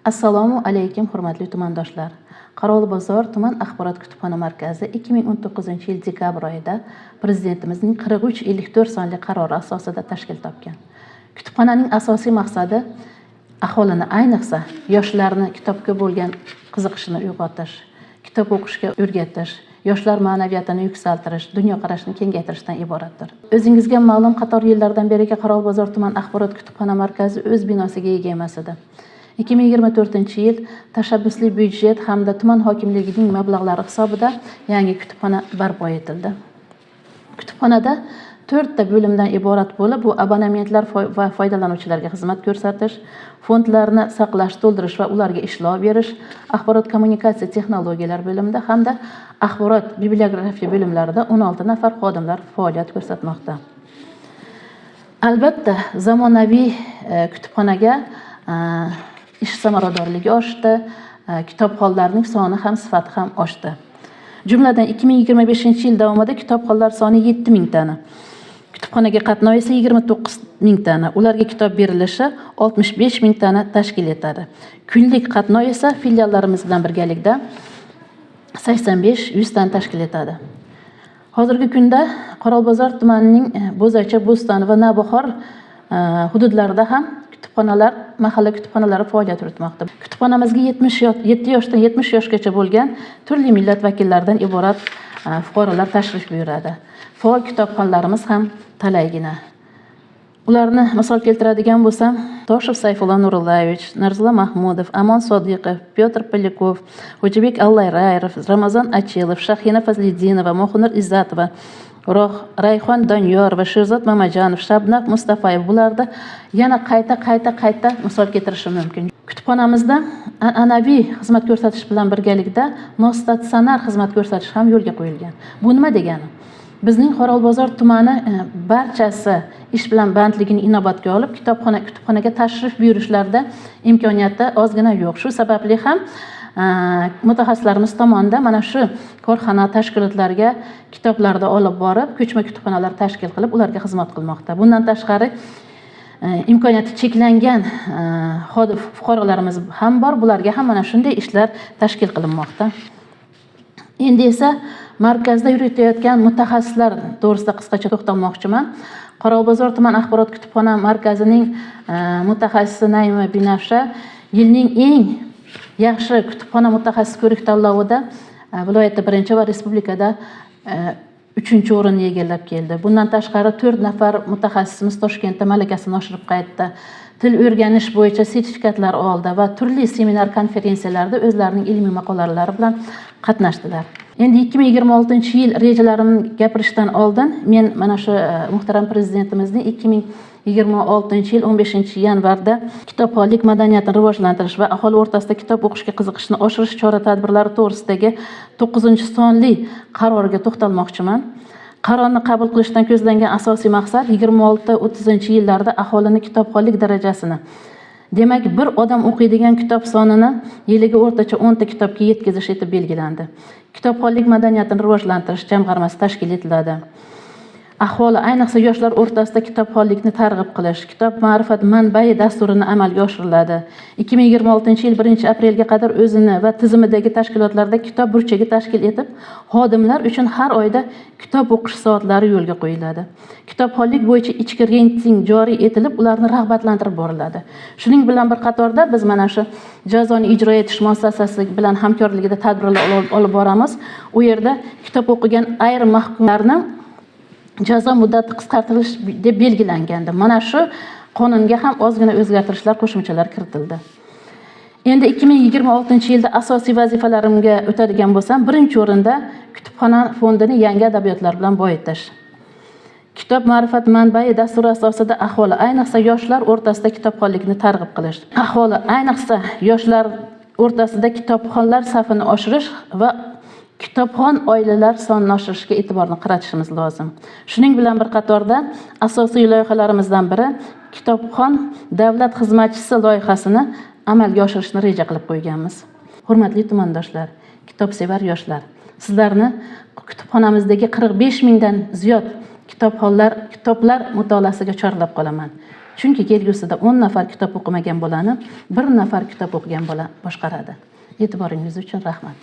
Assalomu alaykum hurmatli tumandoshlar. Qorovulbozor tuman axborot kutubxona markazi 2019-yil dekabr oyida Prezidentimizning 4354 sonli qarori asosida tashkil topgan. Kutubxonaning asosiy maqsadi aholini, ayniqsa yoshlarni kitobga bo'lgan qiziqishini uyg'otish, kitob o'qishga o'rgatish, yoshlar ma'naviyatini yuksaltirish, dunyoqarashini kengaytirishdan iboratdir. O'zingizga ma'lum qator yillardan beri Qorovulbozor tuman axborot kutubxona markazi o'z binosiga ega emas edi. 2024-yil tashabbusli byudjet hamda tuman hokimligining mablag'lari hisobida yangi kutubxona barpo etildi. Kutubxonada 4 ta bo'limdan iborat bo'lib, bu abonementlar va foydalanuvchilarga xizmat ko'rsatish, fondlarni saqlash, to'ldirish va ularga ishlov berish, axborot kommunikatsiya texnologiyalar bo'limida hamda axborot bibliografiya bo'limlarida 16 nafar xodimlar faoliyat ko'rsatmoqda. Albatta, zamonaviy kutubxonaga ish samaradorligi oshdi, kitobxonlarning soni ham sifati ham oshdi. Jumladan 2025-yil davomida kitobxonlar soni 7000 tani. Kutubxonaga qatnov esa 29000 tani. Ularga kitob berilishi 65000 tani tashkil etadi. Kunlik qatnov esa filiallarimiz bilan birgalikda 85-100 tani tashkil etadi. Hozirgi kunda Qorovulbozor tumanining Bo'zacha, Bo'ston va Navbahor hududlarida ham kutubxonalar, mahalla kutubxonalari faoliyat yuritmoqda. Kutubxonamizga 7 yoshdan 70 yoshgacha bo'lgan turli millat vakillaridan iborat fuqarolar tashrif buyuradi. Faol kitobxonlarimiz ham talaygina. Ularni misol keltiradigan bo'lsam, Toshev Sayfullo Nurullayevich, Narzula Mahmudov, Amon Sodiqov, Pyotr Polyakov, Xo'jabek Allayrayevich, Ramazon Achilov, Shahina Fazliddinova, Mo'xinur Izzatova, Rayhon Doniyor va Sherzod Mamajonov, Shabnam Mustafayev, bularda yana qayta misol keltirishim mumkin. Kutubxonamizda an'anaviy xizmat ko'rsatish bilan birgalikda nostatsionar xizmat ko'rsatish ham yo'lga qo'yilgan. Bu nima degani? Bizning Qorovulbozor tumani barchasi ish bilan bandligini inobatga olib, kutubxonaga tashrif buyurishlarda imkoniyati ozgina yo'q. Shu sababli ham mutaxassislarimiz tomonidan mana shu korxona tashkilotlariga kitoblarni olib borib, ko'chma kutubxonalar tashkil qilib, ularga xizmat qilmoqda. Bundan tashqari imkoniyati cheklangan fuqarolarimiz ham bor. Bularga ham mana shunday ishlar tashkil qilinmoqda. Endi esa markazda yuritayotgan mutaxassislar to'g'risida qisqacha to'xtalmoqchiman. Qorovulbozor tuman axborot kutubxona markazining mutaxassisi Naima Binafsha yilning eng yaxshi kutubxona mutaxassis ko'rik tanlovida viloyatda 1 va respublikada 3-o'rinni egallab keldi. Bundan tashqari 4 nafar mutaxassisimiz Toshkentda malakasini oshirib qaytdi. Til o'rganish bo'yicha sertifikatlar oldi va turli seminar konferensiyalarda o'zlarining ilmiy maqolalari bilan qatnashdilar. Endi 2026-yil rejalarimni gapirishdan oldin men mana shu muhtaram prezidentimizning 2026-yil 15-yanvarda kitobxonlik madaniyatini rivojlantirish va aholi o'rtasida kitob o'qishga qiziqishni oshirish chora-tadbirlari to'g'risidagi 9-sonli qaroriga to'xtalmoqchiman. Qarorni qabul qilishdan ko'zlangan asosiy maqsad 26-30-yillarda aholini kitobxonlik darajasini, demak, bir odam o'qiydigan kitob sonini yiliga o'rtacha 10 ta kitobga yetkazish etib belgilandi. Kitobxonlik madaniyatini rivojlantirish jamg'armasi tashkil etiladi. Aholi, ayniqsa yoshlar o'rtasida kitobxonlikni targ'ib qilish, kitob ma'rifat manbai dasturini amalga oshiriladi. 2026-yil 1-aprelga qadar o'zini va tizimidagi tashkilotlarda kitob burchagi tashkil etib, xodimlar uchun har oyda kitob o'qish soatlari yo'lga qo'yiladi. Kitobxonlik bo'yicha ichki reyting joriy etilib, ularni rag'batlantirib boriladi. Shuning bilan bir qatorda biz mana shu jazoni ijro etish muassasasi bilan hamkorligida tadbirlar olib boramiz. U yerda kitob o'qigan ayrim mahkumlarni jazo muddati qisqartirish deb belgilangandi. Mana shu qonunga ham ozgina o'zgartirishlar, qo'shimchalar kiritildi. Endi 2026-yilda asosiy vazifalarimga o'tadigan bo'lsam, 1-o'rinda kutubxona fondini yangi adabiyotlar bilan boyitish. Kitob ma'rifat manbai dasturi asosida aholi, ayniqsa yoshlar o'rtasida kitobxonlikni targ'ib qilish. Aholi, ayniqsa yoshlar o'rtasida kitobxonlar safini oshirish va kitobxon oilalar sonini oshirishga e'tiborni qaratishimiz lozim. Shuning bilan bir qatorda asosiy loyihalarimizdan biri kitobxon davlat xizmatchisi loyihasini amalga oshirishni reja qilib qo'yganmiz. Hurmatli tumandoshlar, kitobsevar yoshlar, sizlarni kutubxonamizdagi 45 mingdan ziyod kitoblar mutolaasiga chorlab qolaman. Chunki kelgusida 10 nafar kitob o'qimagan bolani 1 nafar kitob o'qigan bola boshqaradi. E'tiboringiz uchun rahmat.